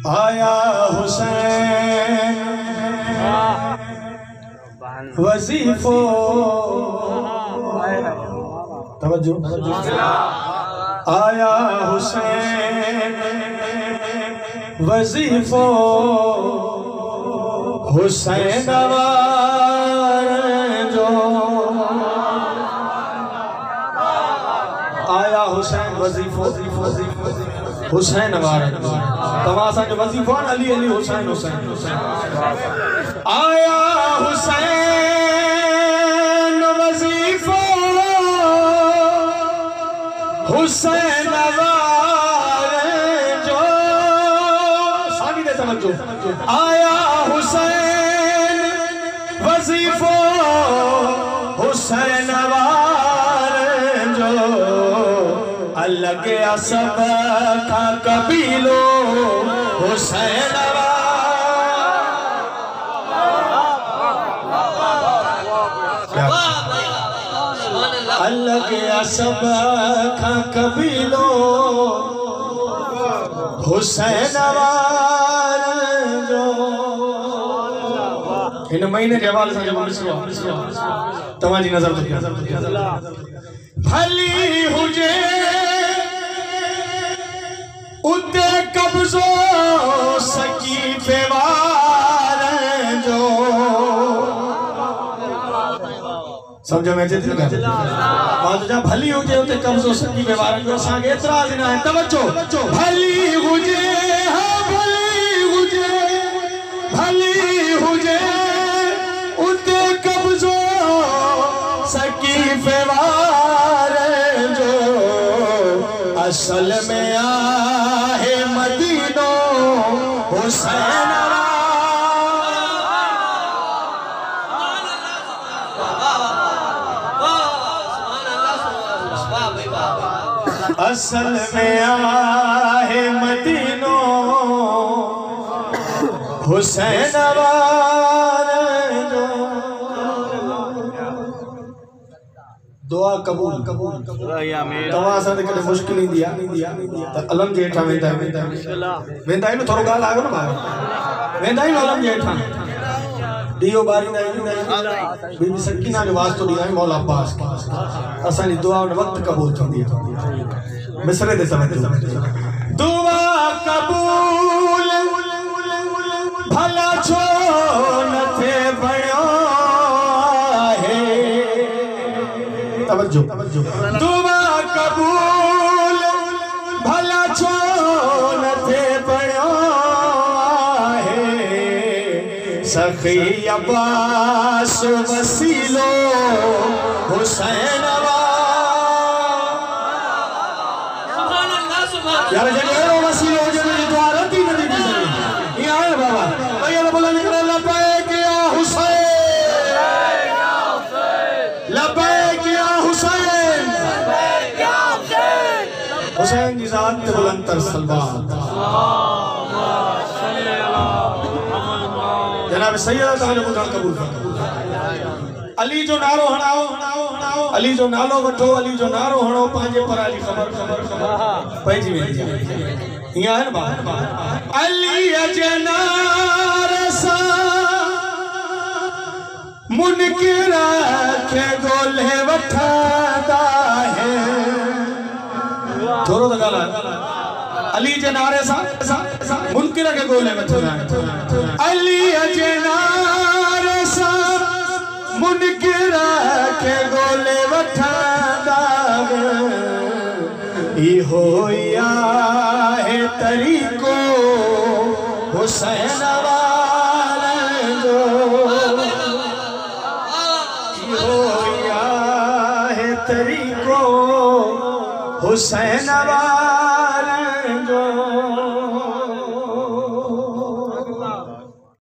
आया हुसैन वजीफो तवज्जो आया हुसैन वजीफो हुसैन जो आया हुसैन वजीफो हुसैन तमाम जो वजीफो अली अली हुसैन हुसैन आया हुसैन वजीफो हुसैन जो सानी दे समझो आया हुसैन वजीफो हुसैन जो अलग सब का कबीलो हुसैन अलग सब का कबीलो हुसैन जो इन महीने के हवाले से तव्हांजी नजर भली हुजे उते कब्जो सकी बेवार जो समझ में अचे थी बात जा भली हुजे उते कब्जो सकी बेवार जो असां के एतराज न है तवज्जो भली हुजे भली हुजे उते कब्जो सकी बेवार जो असल में आहे मदीनो हुसैन असल में आहे मदीनो हुसैन दुआ कबूल तव्हां सां कॾहिं मुश्किल ईंदी आहे त अलम जे हेठां वेंदा आहियूं थोरो ॻाल्हि आयो न ॿार वेंदा आहियूं अलम जे हेठां ॾीओ ॿारींदा आहियूं बीबी सकीना जो वास्तो ॾींदा आहियूं मौला अब्बास असांजी दुआ उन वक़्तु क़बूल थींदी आहे मिसरे ते समझो दुआ कबूल भला छो न थे बणियो आहे तवज्जो दुआ कबूल भला छो न थे बणियो आहे सखी अब्बास वसीलो हुसैन यार जड़ो वसीलो जने द्वार दी नदी दी सके ये आए बाबा भैया बोला निकल लबैक या हुसैन लबैक या हुसैन हुसैन की जात पे बुलंद तर सलवात जनाब सैयद ताने बुधान कबूल कर अली जो नारो हणाओ अली जो नालो वठो अली जो नारो हणो पांजे पराली खबर पइजी वेंदी हिया है बा अली अजनार सा मुनकिर के गोले वठदा है थोरो तो गाला अली जनारे सा मुनकिर के गोले वठदा है अली अजनार सा मुनकिर के गोले वठदा इहो या है तरीको हुसैन जो इहो या है तरीको हुसैन जो